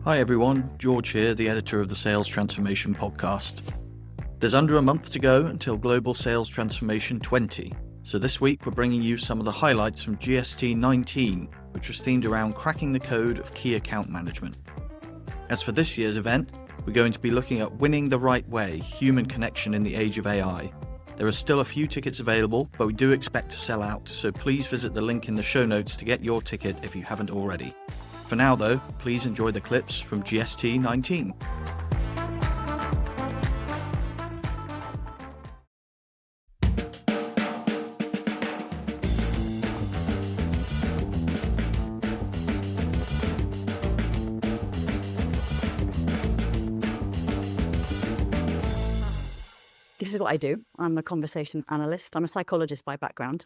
Hi everyone, George here, the editor of the Sales Transformation podcast. There's under a month to go until Global Sales Transformation 20, so this week we're bringing you some of the highlights from GST XIX, which was themed around cracking the code of key account management. As for this year's event, we're going to be looking at winning the right way, human connection in the age of AI. There are still a few tickets available, but we do expect to sell out, so please visit the link in the show notes to get your ticket if you haven't already. For now though, please enjoy the clips from GST XIX. This is what I do. I'm a conversation analyst. I'm a psychologist by background.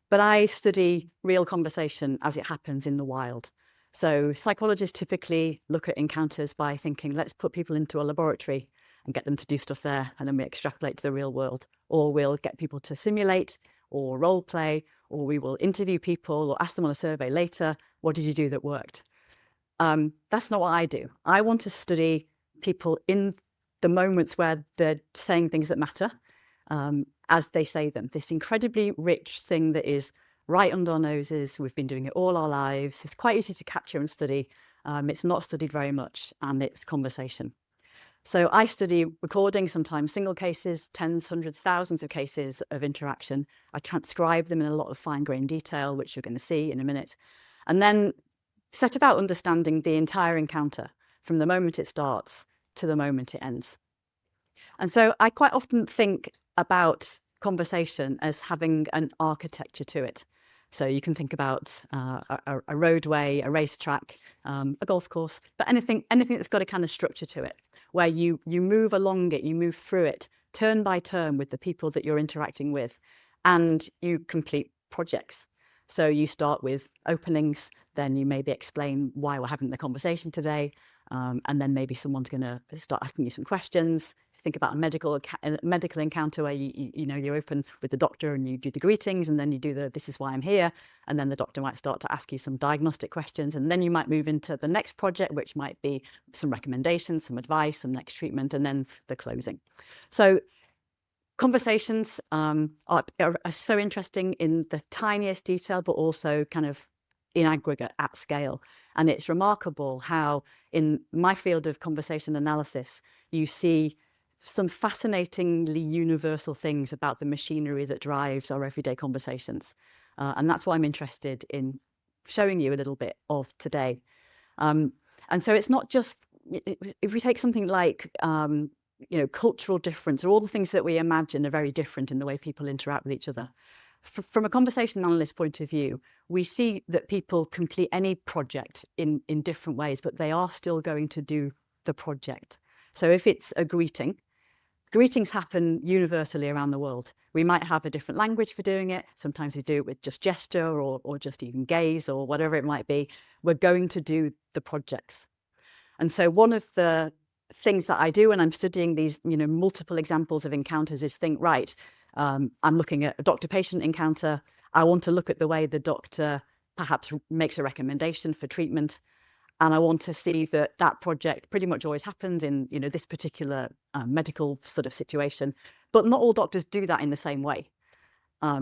But I study real conversation as it happens in the wild. So psychologists typically look at encounters by thinking, let's put people into a laboratory and get them to do stuff there, and then we extrapolate to the real world. Or we'll get people to simulate or role play, or we will interview people or ask them on a survey later, what did you do that worked? That's not what I do. I want to study people in the moments where they're saying things that matter, as they say them. This incredibly rich thing that is right under our noses. We've been doing it all our lives. It's quite easy to capture and study. It's not studied very much, and it's conversation. So I study recording, sometimes single cases, tens, hundreds, thousands of cases of interaction. I transcribe them in a lot of fine-grained detail, which you're going to see in a minute, and then set about understanding the entire encounter from the moment it starts to the moment it ends. And so I quite often think about conversation as having an architecture to it. So you can think about a roadway, a racetrack, a golf course, but anything that's got a kind of structure to it, where you move along it, you move through it, turn by turn with the people that you're interacting with, and you complete projects. So you start with openings, then you maybe explain why we're having the conversation today, and then maybe someone's going to start asking you some questions. Think about a medical encounter where you open with the doctor and you do the greetings, and then you do the "this is why I'm here," and then the doctor might start to ask you some diagnostic questions, and then you might move into the next project, which might be some recommendations, some advice, some next treatment, and then the closing. So conversations are so interesting in the tiniest detail, but also kind of in aggregate at scale. And it's remarkable how in my field of conversation analysis, you see some fascinatingly universal things about the machinery that drives our everyday conversations. And that's what I'm interested in showing you a little bit of today. And so it's not just, if we take something like, cultural difference, or all the things that we imagine are very different in the way people interact with each other. From a conversation analyst point of view, we see that people complete any project in different ways, but they are still going to do the project. So if it's a greetings happen universally around the world. We might have a different language for doing it. Sometimes we do it with just gesture or just even gaze or whatever it might be. We're going to do the projects. And so one of the things that I do when I'm studying these, multiple examples of encounters is think, right, I'm looking at a doctor-patient encounter. I want to look at the way the doctor perhaps makes a recommendation for treatment. And I want to see that project pretty much always happens in, this particular medical sort of situation. But not all doctors do that in the same way.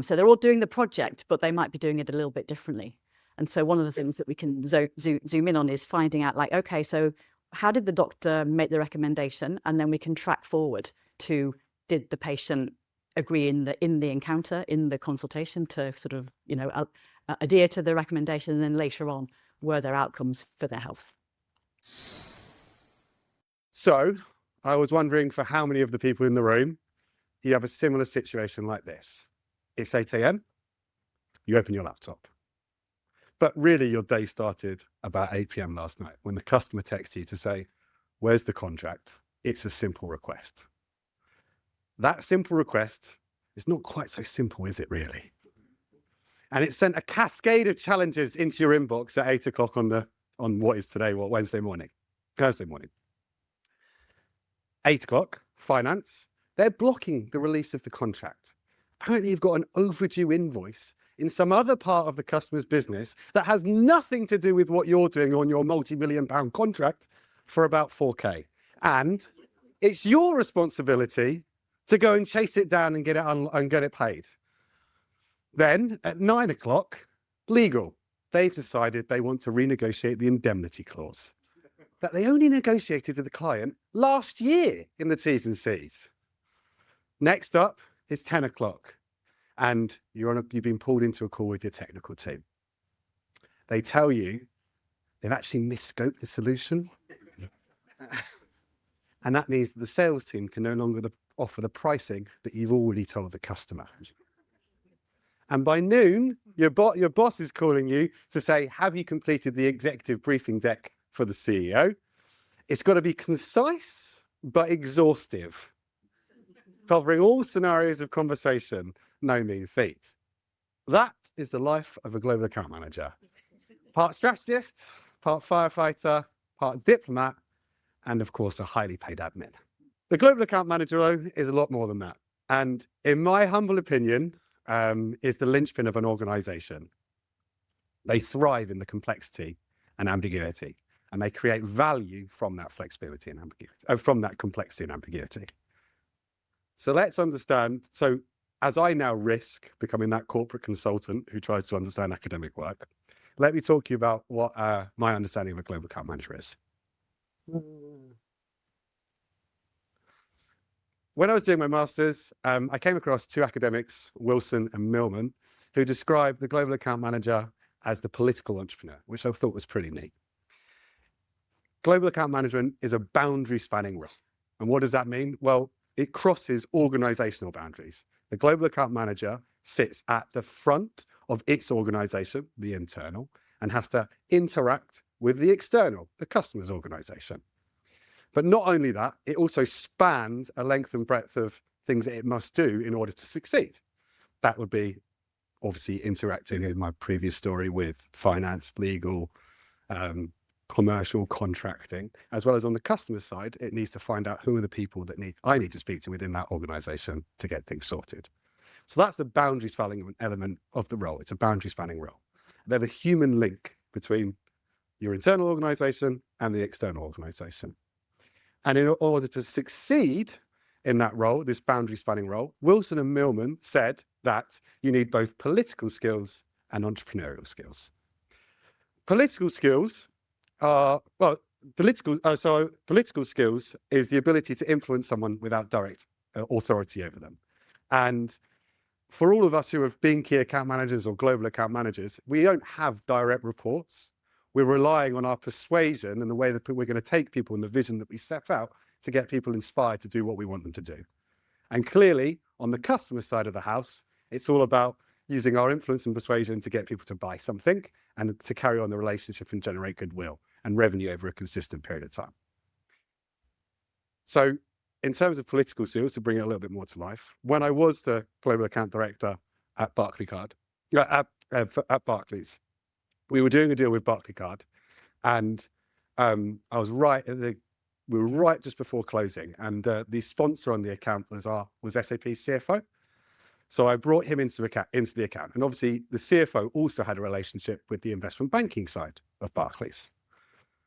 So they're all doing the project, but they might be doing it a little bit differently. And so one of the things that we can zoom in on is finding out, like, okay, so how did the doctor make the recommendation? And then we can track forward to, did the patient agree in the encounter, in the consultation, to sort of, adhere to the recommendation, and then later on, were their outcomes for their health? So I was wondering, for how many of the people in the room, you have a similar situation like this? It's 8 a.m, you open your laptop. But really your day started about 8 p.m. last night when the customer texts you to say, where's the contract? It's a simple request. That simple request is not quite so simple, is it really? And it sent a cascade of challenges into your inbox at 8 o'clock on what is today, Thursday morning. 8 o'clock, finance, they're blocking the release of the contract. Apparently you've got an overdue invoice in some other part of the customer's business that has nothing to do with what you're doing on your multi-million-pound contract for about 4K. And it's your responsibility to go and chase it down and get it paid. Then at 9 o'clock, legal. They've decided they want to renegotiate the indemnity clause that they only negotiated with the client last year in the T's and C's. Next up is 10 o'clock, and you've been pulled into a call with your technical team. They tell you they've actually misscoped the solution. And that means that the sales team can no longer offer the pricing that you've already told the customer. And by noon, your boss is calling you to say, have you completed the executive briefing deck for the CEO? It's got to be concise, but exhaustive, covering all scenarios of conversation, no mean feat. That is the life of a global account manager. Part strategist, part firefighter, part diplomat, and of course, a highly paid admin. The global account manager, though, is a lot more than that. And in my humble opinion, is the linchpin of an organization. They thrive in the complexity and ambiguity, and they create value from that flexibility and ambiguity, from that complexity and ambiguity. So let's understand. So as I now risk becoming that corporate consultant who tries to understand academic work, let me talk to you about what my understanding of a global account manager is. When I was doing my master's, I came across two academics, Wilson and Millman, who described the global account manager as the political entrepreneur, which I thought was pretty neat. Global account management is a boundary spanning role. And what does that mean? Well, it crosses organizational boundaries. The global account manager sits at the front of its organization, the internal, and has to interact with the external, the customer's organization. But not only that, it also spans a length and breadth of things that it must do in order to succeed. That would be obviously interacting in my previous story with finance, legal, commercial, contracting, as well as on the customer side, it needs to find out who are the people that I need to speak to within that organization to get things sorted. So that's the boundary spanning element of the role. It's a boundary spanning role. They're the human link between your internal organization and the external organization. And in order to succeed in that role, this boundary spanning role, Wilson and Millman said that you need both political skills and entrepreneurial skills. Political skills are, political skills is the ability to influence someone without direct authority over them. And for all of us who have been key account managers or global account managers, we don't have direct reports. We're relying on our persuasion and the way that we're going to take people and the vision that we set out to get people inspired to do what we want them to do. And clearly, on the customer side of the house, it's all about using our influence and persuasion to get people to buy something and to carry on the relationship and generate goodwill and revenue over a consistent period of time. So in terms of political skills, to bring it a little bit more to life, when I was the global account director at Barclaycard, at Barclays, we were doing a deal with Barclaycard, and we were right just before closing, and the sponsor on the account was SAP's CFO. So I brought him into the account, and obviously the CFO also had a relationship with the investment banking side of Barclays.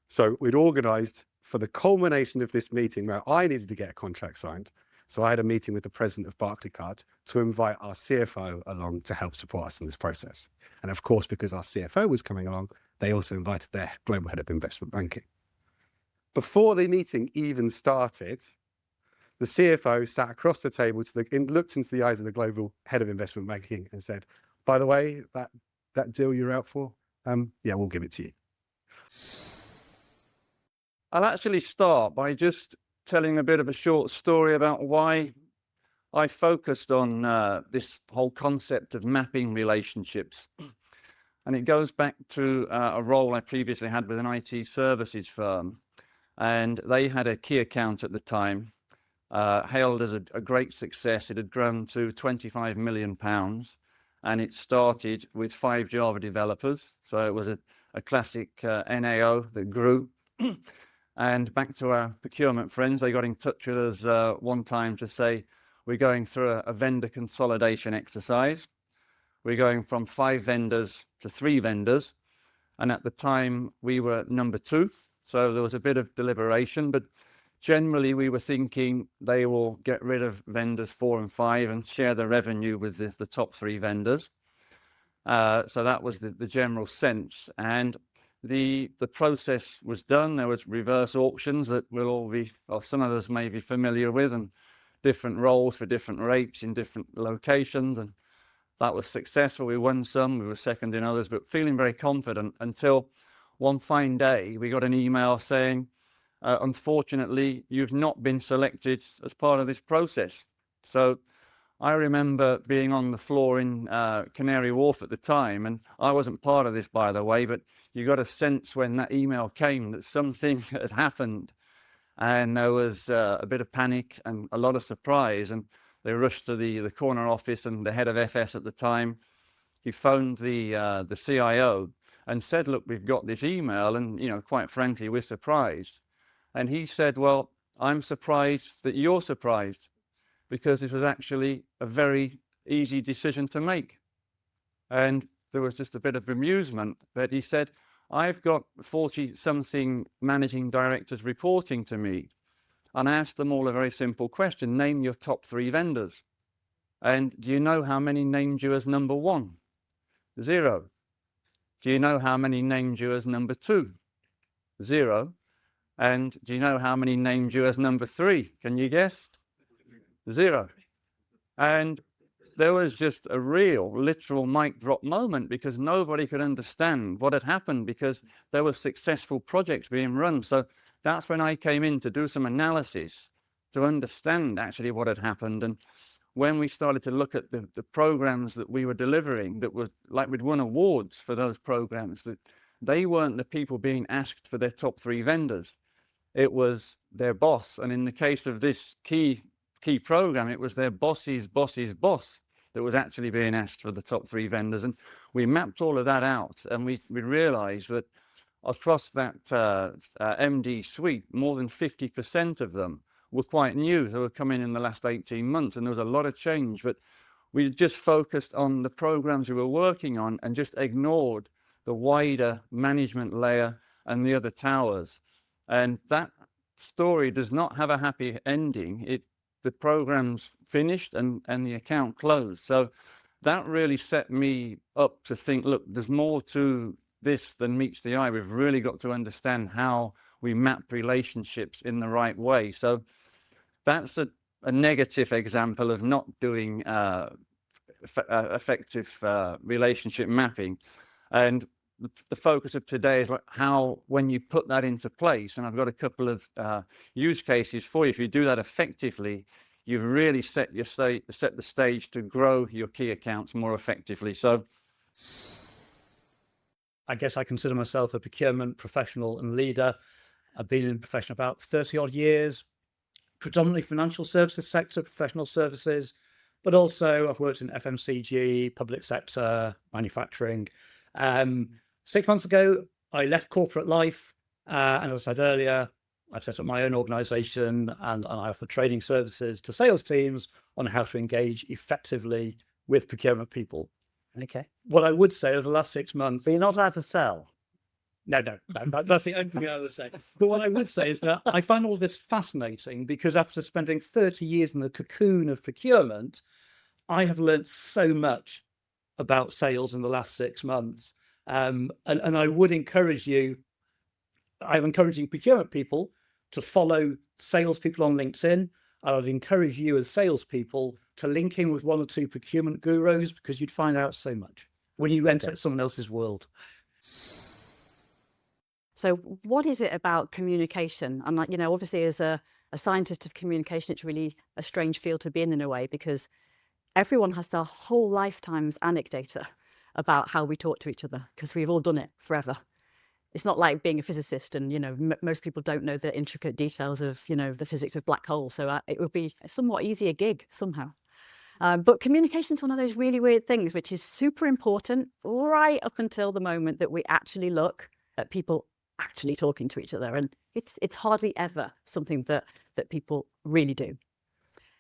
So we'd organised for the culmination of this meeting where I needed to get a contract signed. So I had a meeting with the president of Barclaycard to invite our CFO along to help support us in this process. And of course, because our CFO was coming along, they also invited their global head of investment banking. Before the meeting even started, the CFO sat across the table, looked into the eyes of the global head of investment banking and said, by the way, that deal you're out for, yeah, we'll give it to you. I'll actually start by just telling a bit of a short story about why I focused on this whole concept of mapping relationships. And it goes back to a role I previously had with an IT services firm. And they had a key account at the time, hailed as a great success. It had grown to £25 million, and it started with 5 Java developers. So it was a classic NAO that grew. And back to our procurement friends, they got in touch with us one time to say, we're going through a vendor consolidation exercise. we're going from 5 vendors to 3 vendors. And at the time, we were number 2. So there was a bit of deliberation, but generally we were thinking they will get rid of vendors 4 and 5 and share the revenue with the top 3 vendors. So that was the general sense. And the process was done. There was reverse auctions that we'll all be, or some of us may be familiar with, and different roles for different rates in different locations. And that was successful. We won some, we were second in others, but feeling very confident until one fine day we got an email saying, unfortunately, you've not been selected as part of this process. So I remember being on the floor in Canary Wharf at the time, and I wasn't part of this, by the way, but you got a sense when that email came that something had happened, and there was a bit of panic and a lot of surprise, and they rushed to the corner office, and the head of FS at the time, he phoned the CIO and said, look, we've got this email, and, you know, quite frankly, we're surprised. And he said, well, I'm surprised that you're surprised, because it was actually a very easy decision to make. And there was just a bit of amusement, but he said, I've got 40-something managing directors reporting to me. And I asked them all a very simple question: name your top 3 vendors. And do you know how many named you as number 1? 0. Do you know how many named you as number 2? 0. And do you know how many named you as number 3? Can you guess? 0. And there was just a real, literal mic drop moment, because nobody could understand what had happened, because there were successful projects being run. So that's when I came in to do some analysis to understand actually what had happened. And when we started to look at the programs that we were delivering, that was like we'd won awards for those programs, that they weren't the people being asked for their top 3 vendors. It was their boss. And in the case of this key program, it was their boss's boss's boss that was actually being asked for the top 3 vendors. And we mapped all of that out, and we realized that across that MD suite, more than 50% of them were quite new. They were coming in the last 18 months, and there was a lot of change, but we just focused on the programs we were working on and just ignored the wider management layer and the other towers. And that story does not have a happy ending. The program's finished and the account closed. So that really set me up to think, look, there's more to this than meets the eye. We've really got to understand how we map relationships in the right way. So that's a negative example of not doing effective relationship mapping. And the focus of today is how, when you put that into place, and I've got a couple of use cases for you. If you do that effectively, you've really set the stage to grow your key accounts more effectively. So I guess I consider myself a procurement professional and leader. I've been in the profession about 30 odd years, predominantly financial services sector, professional services, but also I've worked in FMCG, public sector, manufacturing. 6 months ago, I left corporate life. And as I said earlier, I've set up my own organization, and I offer training services to sales teams on how to engage effectively with procurement people. Okay. What I would say over the last 6 months... But you're not allowed to sell. No, that's the only thing I would say. But what I would say is that I find all this fascinating, because after spending 30 years in the cocoon of procurement, I have learned so much about sales in the last 6 months. And I would encourage you, I'm encouraging procurement people to follow salespeople on LinkedIn. And I'd encourage you as salespeople to link in with 1 or 2 procurement gurus, because you'd find out so much when you enter someone else's world. So what is it about communication? I'm like, obviously as a scientist of communication, it's really a strange field to be in a way, because everyone has their whole lifetime's anecdata about how we talk to each other, because we've all done it forever. It's not like being a physicist and, most people don't know the intricate details of, the physics of black holes. So it would be a somewhat easier gig somehow. But communication is one of those really weird things, which is super important right up until the moment that we actually look at people actually talking to each other. And it's hardly ever something that people really do.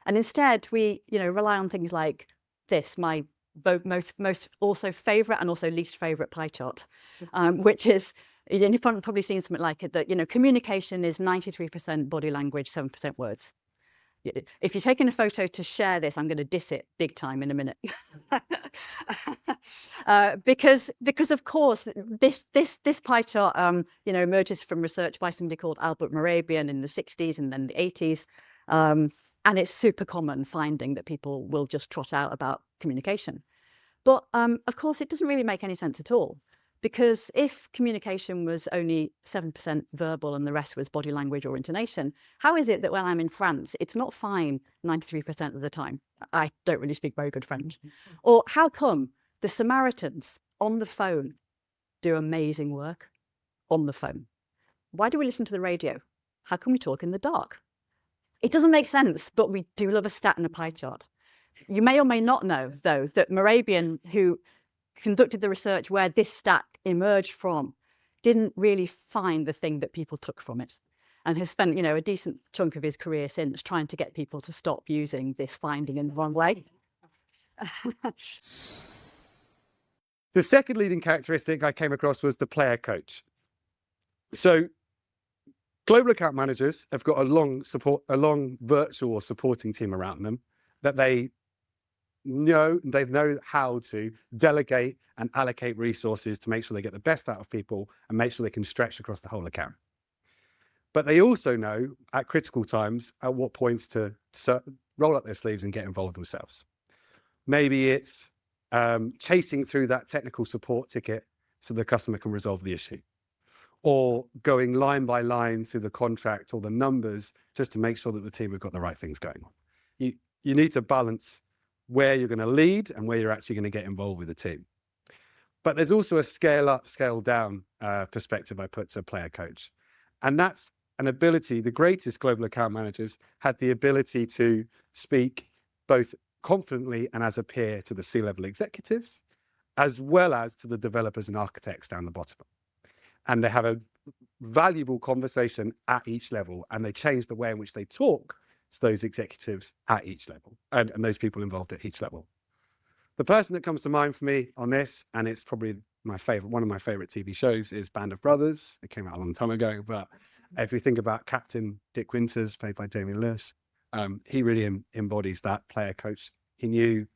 And instead we, rely on things like this, my both most also favourite and also least favourite pie chart, which is, you've probably seen something like it, that, communication is 93% body language, 7% words. If you're taking a photo to share this, I'm going to diss it big time in a minute. Because of course this pie chart emerges from research by somebody called Albert Morabian in the 60s and then the 80s, and it's super common finding that people will just trot out about communication. But of course it doesn't really make any sense at all, because if communication was only 7% verbal and the rest was body language or intonation, how is it that when I'm in France, it's not fine 93% of the time? I don't really speak very good French. Or how come the Samaritans on the phone do amazing work on the phone? Why do we listen to the radio? How can we talk in the dark? It doesn't make sense, but we do love a stat and a pie chart. You may or may not know, though, that Morabian, who conducted the research where this stat emerged from, didn't really find the thing that people took from it, and has spent, a decent chunk of his career since trying to get people to stop using this finding in the wrong way. The second leading characteristic I came across was the player coach. So global account managers have got a long virtual or supporting team around them that they know how to delegate and allocate resources to make sure they get the best out of people and make sure they can stretch across the whole account. But they also know at critical times at what points to roll up their sleeves and get involved themselves. Maybe it's chasing through that technical support ticket so the customer can resolve the issue, or going line by line through the contract or the numbers just to make sure that the team have got the right things going on. You need to balance where you're going to lead and where you're actually going to get involved with the team. But there's also a scale up, scale down perspective I put to player coach. And that's an ability. The greatest global account managers had the ability to speak both confidently and as a peer to the C-level executives, as well as to the developers and architects down the bottom. And they have a valuable conversation at each level, and they change the way in which they talk to those executives at each level and those people involved at each level. The person that comes to mind for me on this, and it's probably one of my favorite TV shows, is Band of Brothers. It came out a long time ago, but if you think about Captain Dick Winters, played by Damian Lewis, he really embodies that player coach. He knew,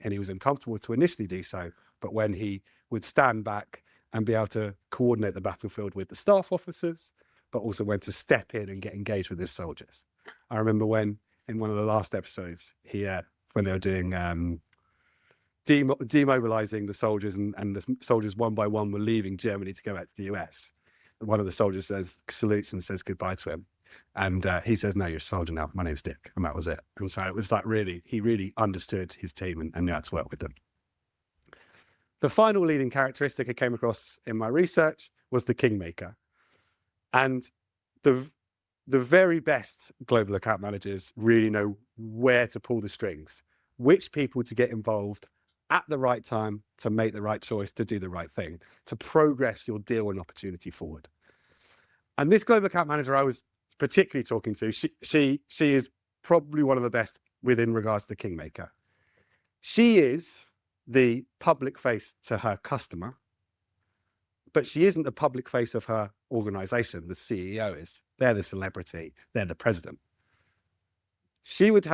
and he was uncomfortable to initially do so, but when he would stand back and be able to coordinate the battlefield with the staff officers, but also when to step in and get engaged with his soldiers. I remember when, in one of the last episodes, when they were doing demobilizing the soldiers, and the soldiers one by one were leaving Germany to go back to the US. One of the soldiers salutes and says goodbye to him. And he says, "No, you're a soldier now. My name's Dick." And that was it. And so it was like he really understood his team and knew how to work with them. The final leading characteristic I came across in my research was the kingmaker. And the very best global account managers really know where to pull the strings, which people to get involved at the right time to make the right choice, to do the right thing, to progress your deal and opportunity forward. And this global account manager I was particularly talking to, she is probably one of the best within regards to kingmaker. She is the public face to her customer, but she isn't the public face of her organization. The CEO is. They're the celebrity. They're the president. She would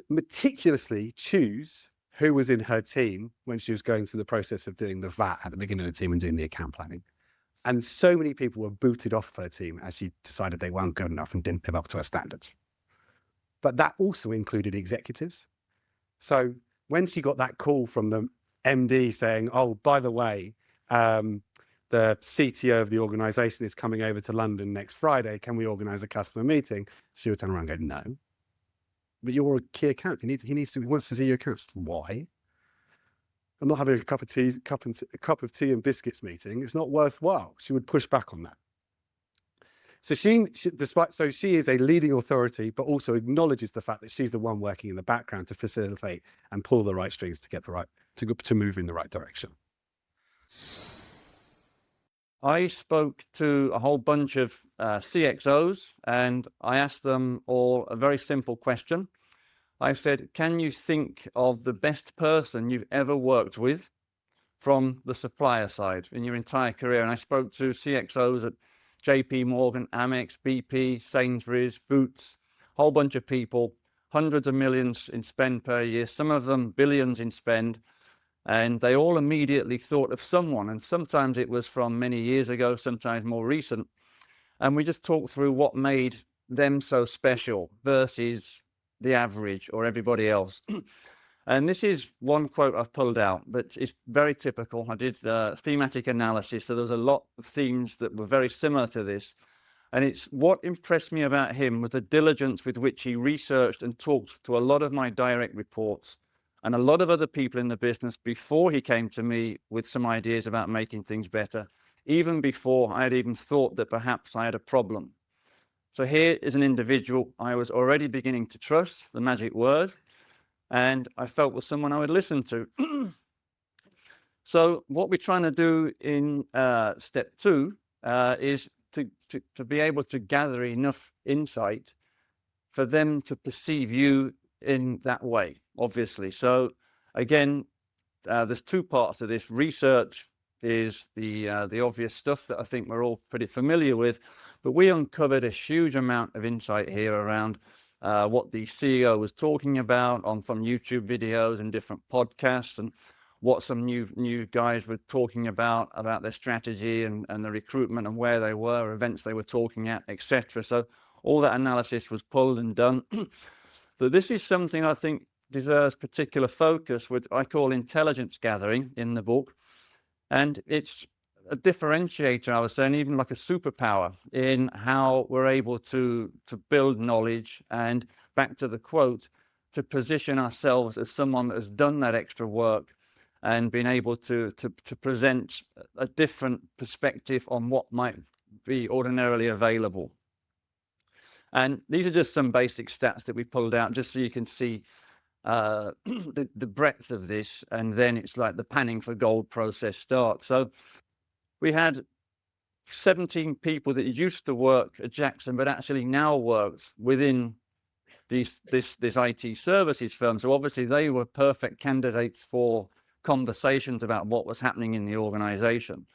meticulously choose who was in her team when she was going through the process of doing the VAT at the beginning of the team and doing the account planning. And so many people were booted off of her team as she decided they weren't good enough and didn't live up to her standards. But that also included executives. So when she got that call from the MD saying, "Oh, by the way, the CTO of the organization is coming over to London next Friday. Can we organize a customer meeting?" She would turn around and go, "No, but you're a key account. He wants to see your accounts." "Why? I'm not having a cup of tea and biscuits meeting. It's not worthwhile." She would push back on that. So she is a leading authority, but also acknowledges the fact that she's the one working in the background to facilitate and pull the right strings to get to move in the right direction. I spoke to a whole bunch of CXOs, and I asked them all a very simple question. I said, can you think of the best person you've ever worked with from the supplier side in your entire career? And I spoke to CXOs at JP Morgan, Amex, BP, Sainsbury's, Boots, a whole bunch of people, hundreds of millions in spend per year, some of them billions in spend. And they all immediately thought of someone. And sometimes it was from many years ago, sometimes more recent. And we just talked through what made them so special versus the average or everybody else. And this is one quote I've pulled out, but it's very typical. I did thematic analysis, so there was a lot of themes that were very similar to this. And it's what impressed me about him was the diligence with which he researched and talked to a lot of my direct reports and a lot of other people in the business before he came to me with some ideas about making things better, even before I had even thought that perhaps I had a problem. So here is an individual I was already beginning to trust, the magic word, and I felt was someone I would listen to. So what we're trying to do in step 2 is to be able to gather enough insight for them to perceive you in that way, obviously. So again, there's 2 parts to this. Research is the obvious stuff that I think we're all pretty familiar with, but we uncovered a huge amount of insight here around what the CEO was talking about from YouTube videos and different podcasts, and what some new guys were talking about their strategy and the recruitment and where they were, events they were talking at, etc. So all that analysis was pulled and done. But this is something I think deserves particular focus, which I call intelligence gathering in the book. And it's a differentiator, I was saying, even like a superpower in how we're able to build knowledge, and back to the quote, to position ourselves as someone that has done that extra work and been able to present a different perspective on what might be ordinarily available. And these are just some basic stats that we pulled out just so you can see the breadth of this, and then it's like the panning for gold process starts. So we had 17 people that used to work at Jackson but actually now worked within this IT services firm. So obviously they were perfect candidates for conversations about what was happening in the organization,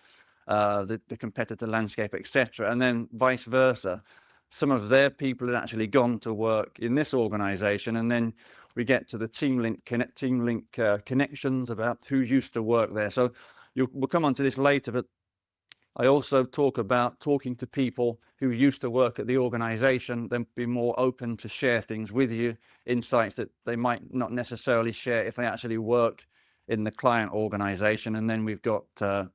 the competitor landscape, etc. And then vice versa, some of their people had actually gone to work in this organization, and then we get to the team link connections about who used to work there. So we'll come on to this later, but I also talk about talking to people who used to work at the organization, then be more open to share things with you, insights that they might not necessarily share if they actually work in the client organization. And then we've got the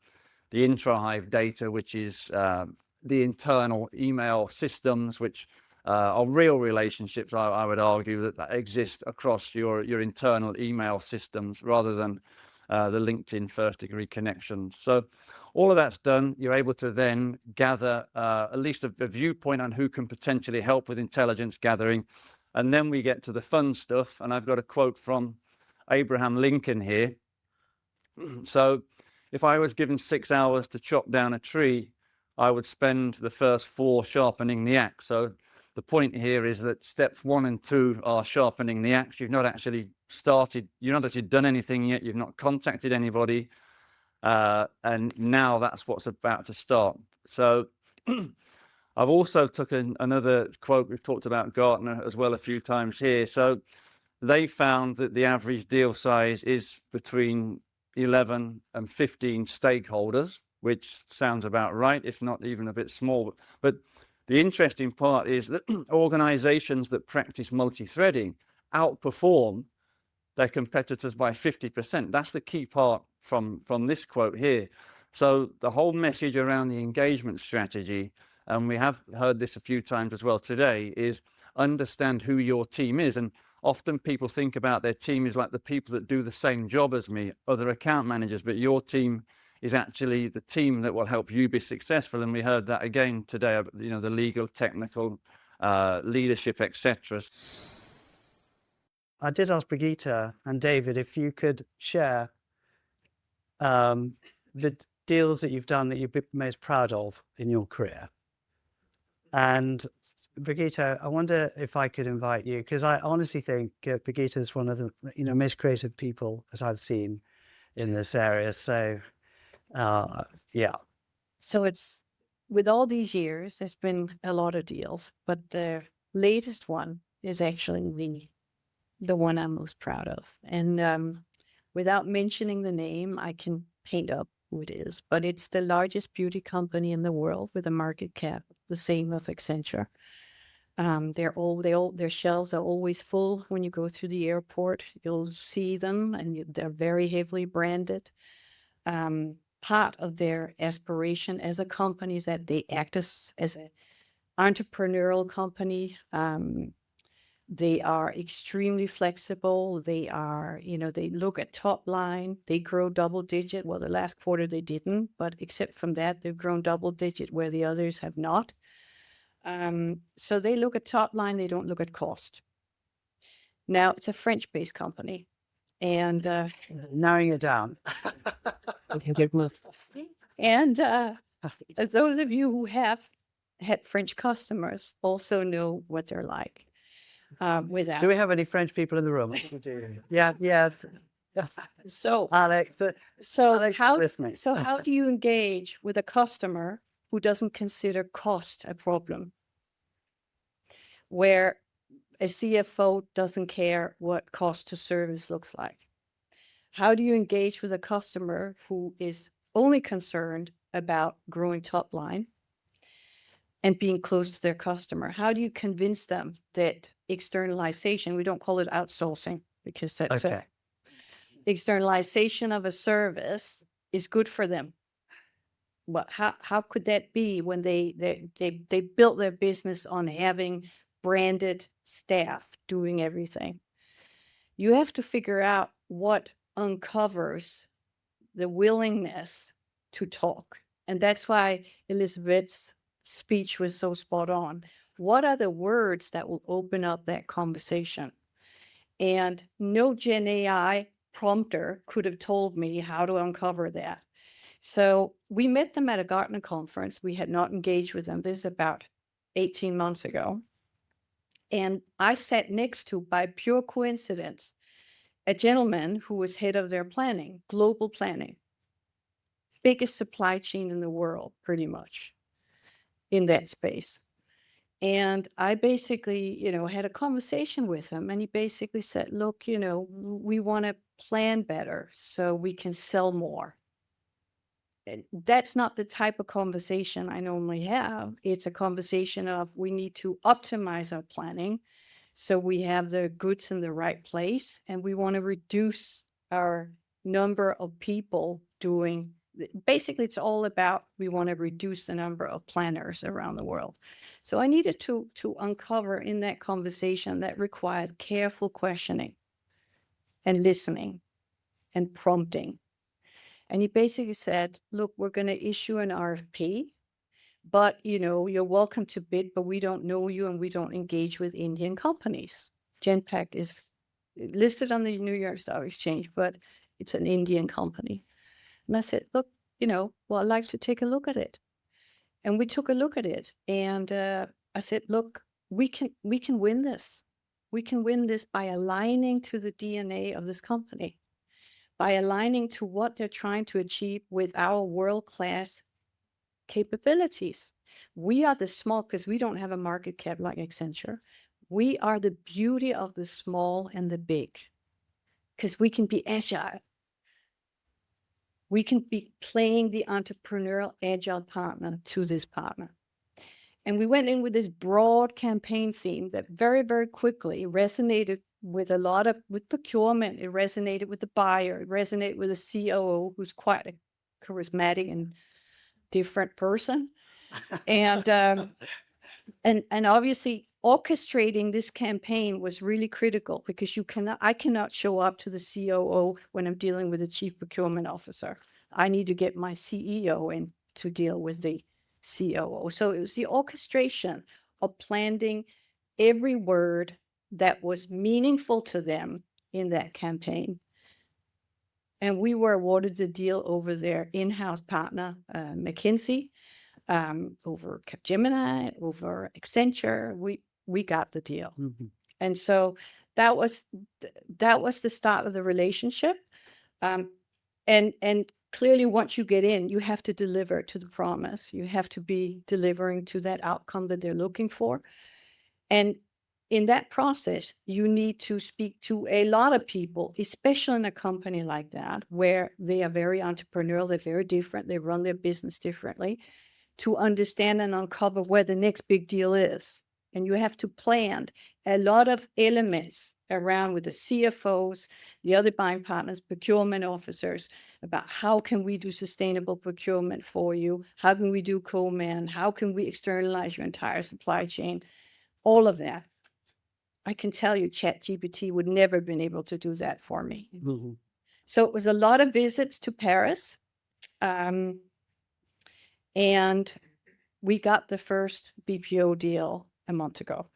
intra-hive data, which is the internal email systems, which are real relationships, I would argue, that exist across your internal email systems rather than the LinkedIn first-degree connections. So all of that's done. You're able to then gather at least a viewpoint on who can potentially help with intelligence gathering. And then we get to the fun stuff. And I've got a quote from Abraham Lincoln here. So if I was given 6 hours to chop down a tree, I would spend the first 4 sharpening the axe. So the point here is that steps 1 and 2 are sharpening the axe. You've not actually started, you've not actually done anything yet. You've not contacted anybody. And now that's what's about to start. So I've also taken another quote. We've talked about Gartner as well a few times here. So they found that the average deal size is between 11 and 15 stakeholders, which sounds about right, if not even a bit small. But the interesting part is that organizations that practice multi-threading outperform their competitors by 50%. That's the key part from this quote here. So the whole message around the engagement strategy, and we have heard this a few times as well today, is understand who your team is. And often people think about their team as like the people that do the same job as me, other account managers, but your team is actually the team that will help you be successful. And we heard that again today, you know, the legal, technical, leadership, etc. I did ask Brigitte and David if you could share the deals that you've done that you've been most proud of in your career. And Brigitte, I wonder if I could invite you, because I honestly think Brigitte is one of the most creative people as I've seen in this area. So, yeah. So it's with all these years, there's been a lot of deals, but the latest one is actually the one I'm most proud of. And without mentioning the name, I can paint up who it is, but it's the largest beauty company in the world with a market cap the same of Accenture. Their shelves are always full when you go through the airport. You'll see them, and they're very heavily branded. Part of their aspiration as a company is that they act as an entrepreneurial company. They are extremely flexible. They are, they look at top line. They grow double digit. Well, the last quarter they didn't, but except from that, they've grown double digit where the others have not. So they look at top line. They don't look at cost. Now, it's a French-based company. And narrowing it down. And those of you who have had French customers also know what they're like. Do we have any French people in the room? Yeah. So Alex, Alex is listening. So how do you engage with a customer who doesn't consider cost a problem? Where a CFO doesn't care what cost to service looks like? How do you engage with a customer who is only concerned about growing top line and being close to their customer? How do you convince them that externalization, we don't call it outsourcing because that's okay. Externalization of a service is good for them? But how could that be when they built their business on having branded staff doing everything? You have to figure out what uncovers the willingness to talk. And that's why Elizabeth's speech was so spot on. What are the words that will open up that conversation? And no Gen AI prompter could have told me how to uncover that. So we met them at a Gartner conference. We had not engaged with them. This is about 18 months ago. And I sat next to, by pure coincidence, a gentleman who was head of their planning, global planning, biggest supply chain in the world, pretty much, in that space. And I basically, had a conversation with him, and he basically said, look, we want to plan better so we can sell more. And that's not the type of conversation I normally have. It's a conversation of we need to optimize our planning so we have the goods in the right place, and we want to reduce our number of people doing. Basically, it's all about we want to reduce the number of planners around the world. So I needed to uncover in that conversation that required careful questioning and listening and prompting. And he basically said, look, we're going to issue an RFP, but, you're welcome to bid, but we don't know you and we don't engage with Indian companies. Genpact is listed on the New York Stock Exchange, but it's an Indian company. And I said, look, well, I'd like to take a look at it. And we took a look at it. And I said, look, we can win this. We can win this by aligning to the DNA of this company, by aligning to what they're trying to achieve with our world-class capabilities. We are the small, because we don't have a market cap like Accenture. We are the beauty of the small and the big, because we can be agile. We can be playing the entrepreneurial agile partner to this partner. And we went in with this broad campaign theme that very, very quickly resonated with with procurement. It resonated with the buyer. It resonated with the COO, who's quite a charismatic and different person. And obviously orchestrating this campaign was really critical, because I cannot show up to the COO when I'm dealing with the chief procurement officer. I need to get my CEO in to deal with the COO. So it was the orchestration of planting every word that was meaningful to them in that campaign. And we were awarded the deal over their in-house partner, McKinsey. over Capgemini, over Accenture. We got the deal. And so that was the start of the relationship. And clearly, once you get in, you have to deliver to the promise. You have to be delivering to that outcome that they're looking for. And in that process, you need to speak to a lot of people, especially in a company like that, where they are very entrepreneurial, they're very different, they run their business differently, to understand and uncover where the next big deal is. And you have to plan a lot of elements around with the CFOs, the other buying partners, procurement officers, about how can we do sustainable procurement for you? How can we do co-man? How can we externalize your entire supply chain? All of that. I can tell you ChatGPT would never have been able to do that for me. So it was a lot of visits to Paris. And we got the first BPO deal a month ago.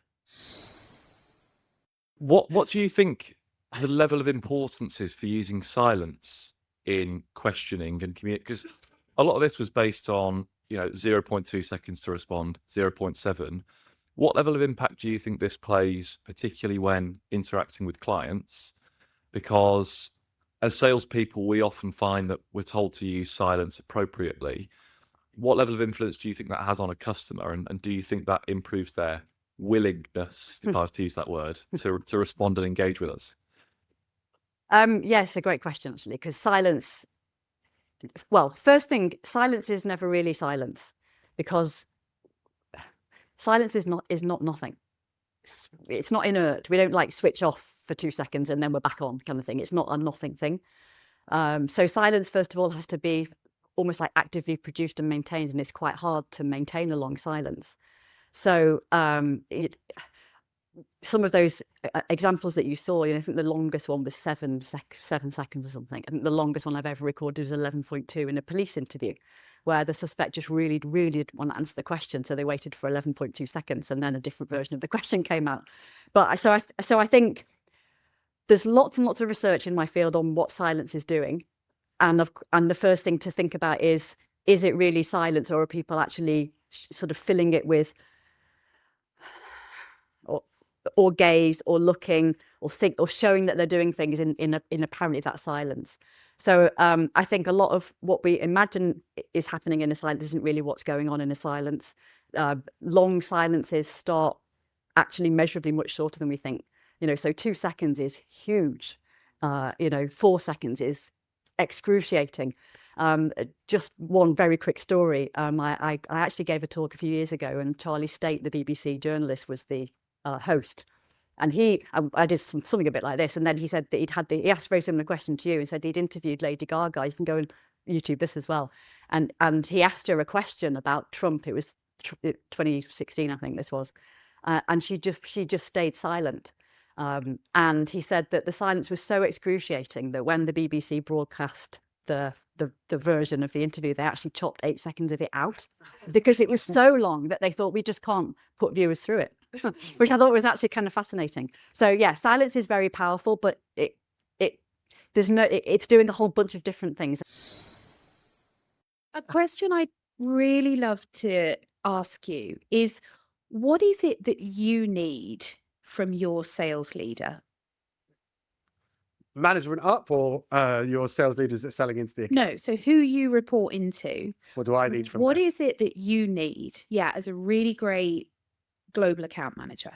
What do you think the level of importance is for using silence in questioning and communicate? Because a lot of this was based on, 0.2 seconds to respond, 0.7. What level of impact do you think this plays, particularly when interacting with clients? Because as salespeople, we often find that we're told to use silence appropriately. What level of influence do you think that has on a customer? And do you think that improves their willingness, if I was to use that word, to respond and engage with us? Yes, a great question, actually, because silence, well, first thing, silence is never really silence, because silence is not nothing. It's not inert. We don't switch off for 2 seconds and then we're back on kind of thing. It's not a nothing thing. So silence, first of all, has to be almost actively produced and maintained, and it's quite hard to maintain a long silence. So some of those examples that you saw, I think the longest one was 7 seconds or something. I think the longest one I've ever recorded was 11.2 in a police interview, where the suspect just really didn't want to answer the question, so they waited for 11.2 seconds, and then a different version of the question came out. But so I think there's lots and lots of research in my field on what silence is doing, and the first thing to think about is it really silence, or are people actually sort of filling it with or gaze or looking or think or showing that they're doing things in apparently that silence. So I think a lot of what we imagine is happening in a silence isn't really what's going on in a silence. Long silences start actually measurably much shorter than we think. So 2 seconds is huge. 4 seconds is excruciating. Just one very quick story. I actually gave a talk a few years ago, and Charlie State, the BBC journalist, was the host, and I did something a bit like this, and then he said that he asked a very similar question to you, and said he'd interviewed Lady Gaga. You can go and YouTube this as well, and he asked her a question about Trump. It was 2016, I think this was, and she just stayed silent. And he said that the silence was so excruciating that when the BBC broadcast the version of the interview, they actually chopped 8 seconds of it out because it was so long that they thought we just can't put viewers through it, which I thought was actually kind of fascinating. So yeah, silence is very powerful, but it's doing a whole bunch of different things. A question I'd really love to ask you is, what is it that you need from your sales leader? Management up, or your sales leaders that are selling into the account? No, so who you report into. What do I need from What them? is it that you need, as a really great global account manager?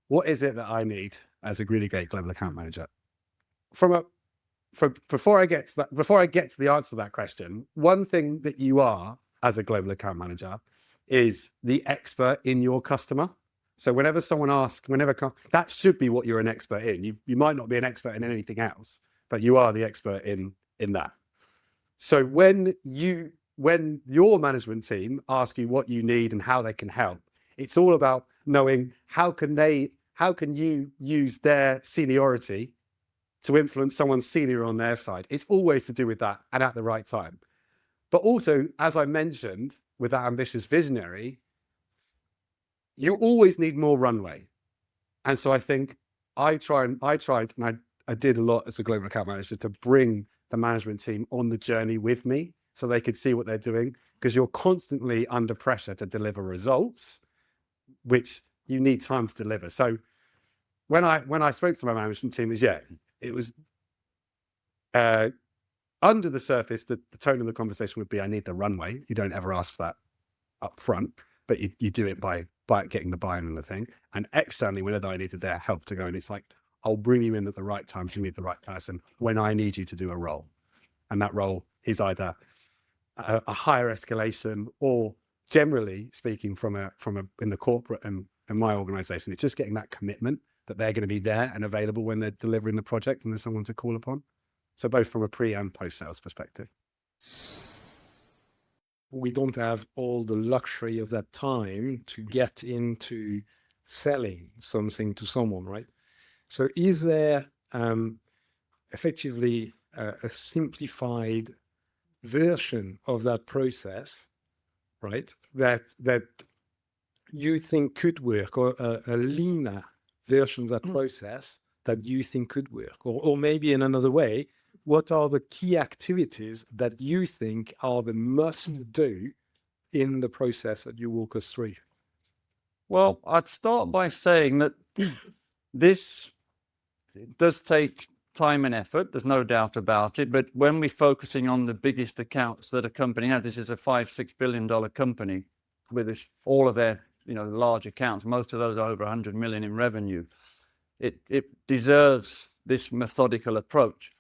What is it that I need as a really great global account manager? Before I get to the answer to that question, one thing that you are as a global account manager is the expert in your customer. So whenever someone asks, that should be what you're an expert in. You might not be an expert in anything else, but you are the expert in that. So when your management team ask you what you need and how they can help, it's all about knowing how can you use their seniority to influence someone senior on their side. It's always to do with that, and at the right time. But also, as I mentioned, with that ambitious visionary, you always need more runway. And so I think I tried, and I did a lot as a global account manager to bring the management team on the journey with me, so they could see what they're doing, because you're constantly under pressure to deliver results, which you need time to deliver. So when I spoke to my management team, it was under the surface, the tone of the conversation would be, I need the runway. You don't ever ask for that up front, but you do it by getting the buy-in and the thing. And externally, whenever I needed their help to go, and it's like, I'll bring you in at the right time to meet the right person when I need you to do a role. And that role is either a higher escalation, or generally speaking, in the corporate and my organization, it's just getting that commitment that they're going to be there and available when they're delivering the project and there's someone to call upon. So both from a pre and post sales perspective. We don't have all the luxury of that time to get into selling something to someone, right? So is there effectively a simplified version of that process, right, that you think could work, or a leaner version of that process that you think could work? Or maybe in another way, what are the key activities that you think are the must do in the process that you walk us through? Well, I'd start by saying that this does take time and effort. There's no doubt about it. But when we're focusing on the biggest accounts that a company has, this is a $5-6 billion company with all of their large accounts. Most of those are over 100 million in revenue. It deserves this methodical approach.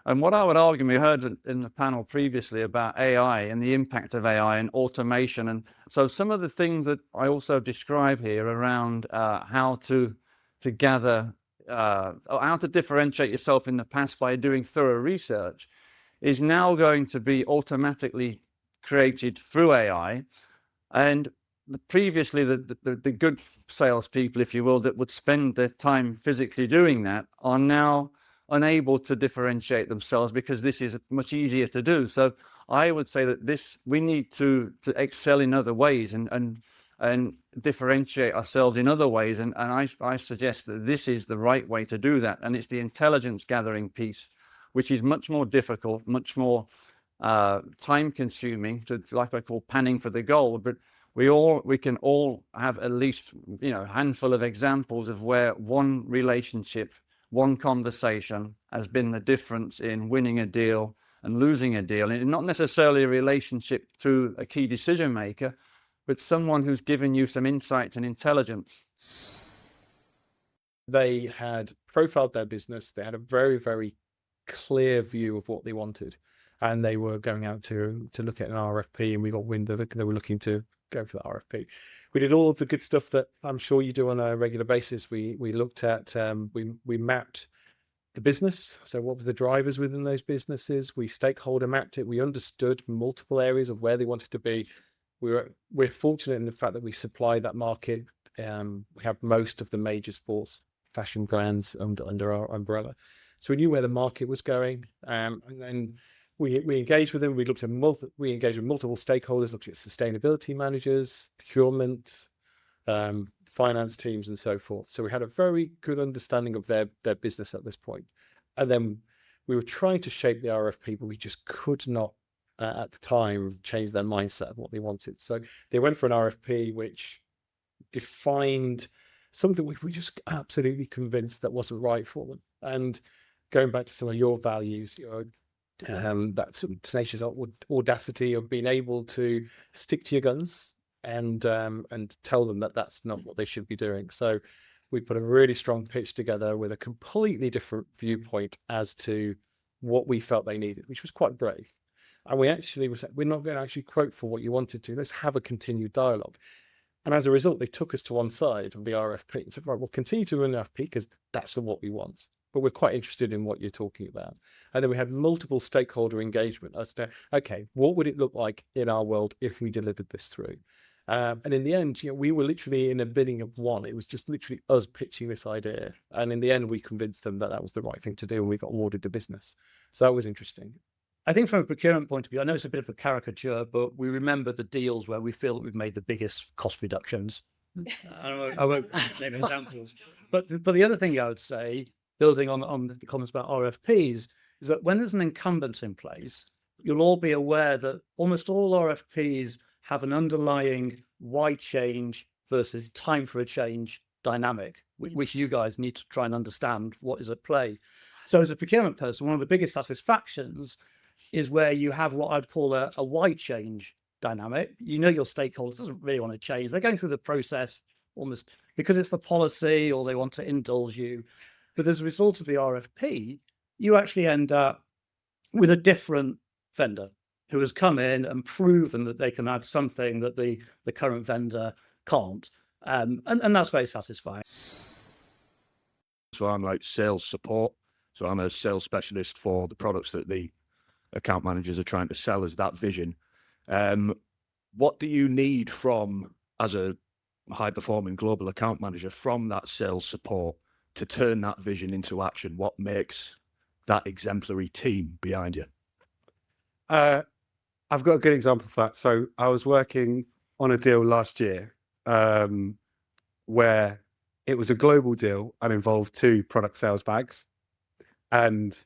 And what I would argue, we heard in the panel previously about AI and the impact of AI and automation. And so some of the things that I also describe here around how to gather, how to differentiate yourself in the past by doing thorough research is now going to be automatically created through AI. And previously, the good salespeople, if you will, that would spend their time physically doing that are now unable to differentiate themselves because this is much easier to do. So I would say that we need to excel in other ways and differentiate ourselves in other ways. And I suggest that this is the right way to do that. And it's the intelligence gathering piece, which is much more difficult, much more time consuming, like I call panning for the gold. But we can all have at least a handful of examples of where one relationship, one conversation has been the difference in winning a deal and losing a deal. And not necessarily a relationship to a key decision maker, but someone who's given you some insights and intelligence. They had profiled their business. They had a very, very clear view of what they wanted. And they were going out to look at an RFP, and we got wind of it. They were looking to go for the RFP. We did all of the good stuff that I'm sure you do on a regular basis. We looked at, we mapped the business. So what was the drivers within those businesses? We stakeholder mapped it. We understood multiple areas of where they wanted to be. We're fortunate in the fact that we supply that market. We have most of the major sports fashion brands under our umbrella. So we knew where the market was going. And then we engaged with them. We engaged with multiple stakeholders, looked at sustainability managers, procurement, finance teams, and so forth. So we had a very good understanding of their business at this point. And then we were trying to shape the RFP, but we just could not, at the time, change their mindset of what they wanted. So they went for an RFP which defined something we were just absolutely convinced that wasn't right for them. And going back to some of your values, that sort of tenacious audacity of being able to stick to your guns and tell them that that's not what they should be doing. So we put a really strong pitch together with a completely different viewpoint as to what we felt they needed, which was quite brave. And we actually said, we're not going to actually quote for what you wanted to. Let's have a continued dialogue. And as a result, they took us to one side of the RFP and said, right, we'll continue to run the RFP because that's what we want. But we're quite interested in what you're talking about. And then we had multiple stakeholder engagement as to, okay, what would it look like in our world if we delivered this through? And in the end, we were literally in a bidding of one. It was just literally us pitching this idea. And in the end, we convinced them that that was the right thing to do, and we got awarded the business. So that was interesting. I think from a procurement point of view, I know it's a bit of a caricature, but we remember the deals where we feel that we've made the biggest cost reductions. I won't name examples. But the other thing I would say, building on the comments about RFPs, is that when there's an incumbent in place, you'll all be aware that almost all RFPs have an underlying why change versus time for a change dynamic, which you guys need to try and understand what is at play. So as a procurement person, one of the biggest satisfactions is where you have what I'd call a why change dynamic. You know your stakeholders doesn't really want to change. They're going through the process almost because it's the policy or they want to indulge you. But as a result of the RFP, you actually end up with a different vendor who has come in and proven that they can add something that the current vendor can't. And that's very satisfying. So I'm like sales support. So I'm a sales specialist for the products that the account managers are trying to sell as that vision. What do you need from, as a high performing global account manager, from that sales support to turn that vision into action? What makes that exemplary team behind you? I've got a good example for that. So I was working on a deal last year where it was a global deal and involved 2 product sales bags. And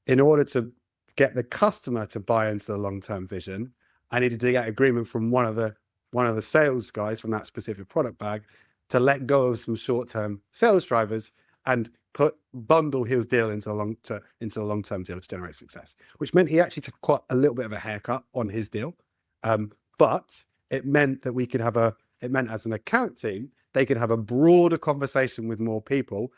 in order to get the customer to buy into the long-term vision, I needed to get agreement from one of the sales guys from that specific product bag to let go of some short-term sales drivers and bundle his deal into the long-term deal to generate success, which meant he actually took quite a little bit of a haircut on his deal. But it meant that it meant as an account team, they could have a broader conversation with more people,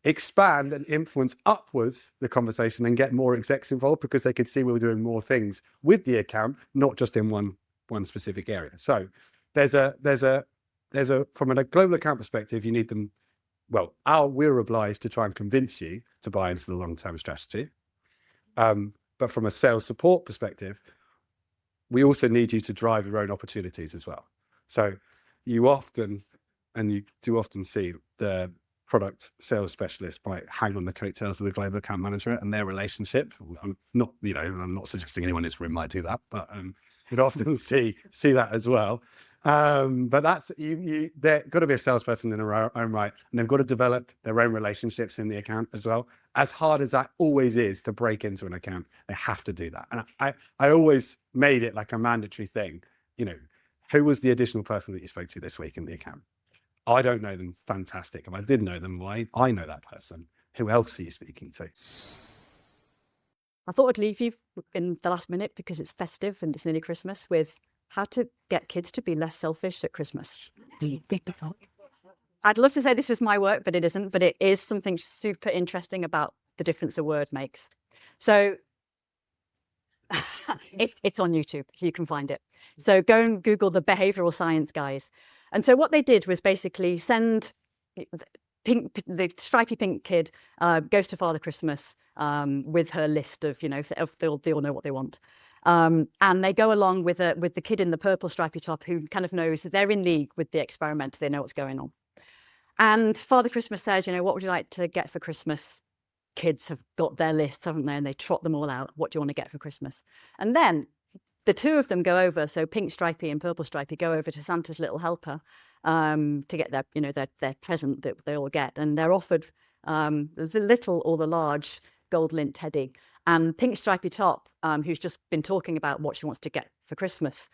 expand and influence upwards the conversation and get more execs involved because they could see we were doing more things with the account, not just in one specific area. So there's a from a global account perspective, you need them. Well, we're obliged to try and convince you to buy into the long-term strategy. But from a sales support perspective, we also need you to drive your own opportunities as well. So you do often see the product sales specialist might hang on the coattails of the global account manager and their relationship. I'm not suggesting anyone in this room might do that, but you'd often see that as well. But that's they've got to be a salesperson in their own right, and they've got to develop their own relationships in the account as well. As hard as that always is to break into an account, they have to do that. And I always made it like a mandatory thing. Who was the additional person that you spoke to this week in the account? I don't know them. Fantastic. If I did know them, why? I know that person. Who else are you speaking to? I thought I'd leave you in the last minute because it's festive and it's nearly Christmas with how to get kids to be less selfish at Christmas. I'd love to say this was my work, but it isn't. But it is something super interesting about the difference a word makes. So it's on YouTube. You can find it. So go and Google the behavioral science guys. And so what they did was basically send the stripy pink kid goes to Father Christmas with her list of, they all know what they want. And they go along with the kid in the purple stripy top who kind of knows that they're in league with the experiment. They know what's going on. And Father Christmas says, what would you like to get for Christmas? Kids have got their lists, haven't they? And they trot them all out. What do you want to get for Christmas? And then the 2 of them go over, so pink stripy and purple stripy go over to Santa's little helper to get their present that they all get. And they're offered the little or the large gold lint teddy. And pink stripy top, who's just been talking about what she wants to get for Christmas,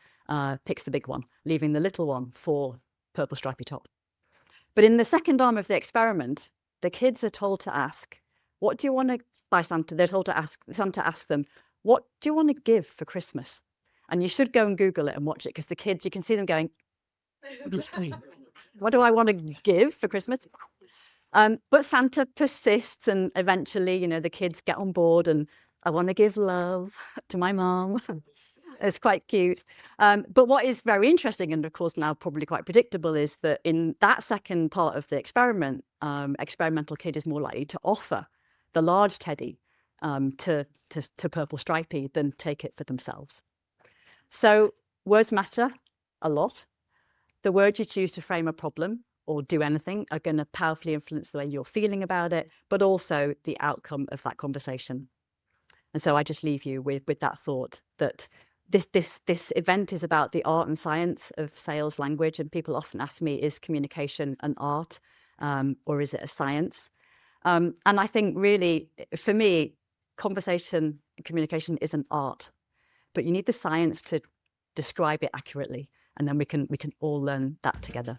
picks the big one, leaving the little one for purple stripy top. But in the second arm of the experiment, the kids are told to ask, what do you want to buy Santa? They're told to ask Santa, ask them, what do you want to give for Christmas? And you should go and Google it and watch it because the kids, you can see them going, what do I want to give for Christmas? But Santa persists and eventually, the kids get on board and I want to give love to my mom. It's quite cute. But what is very interesting and of course now probably quite predictable is that in that second part of the experiment, experimental kid is more likely to offer the large teddy to purple stripy than take it for themselves. So words matter a lot. The words you choose to frame a problem or do anything are going to powerfully influence the way you're feeling about it, but also the outcome of that conversation. And so I just leave you with that thought that this event is about the art and science of sales language. And people often ask me, is communication an art or is it a science? And I think really, for me, conversation communication is an art, but you need the science to describe it accurately, and then we can all learn that together.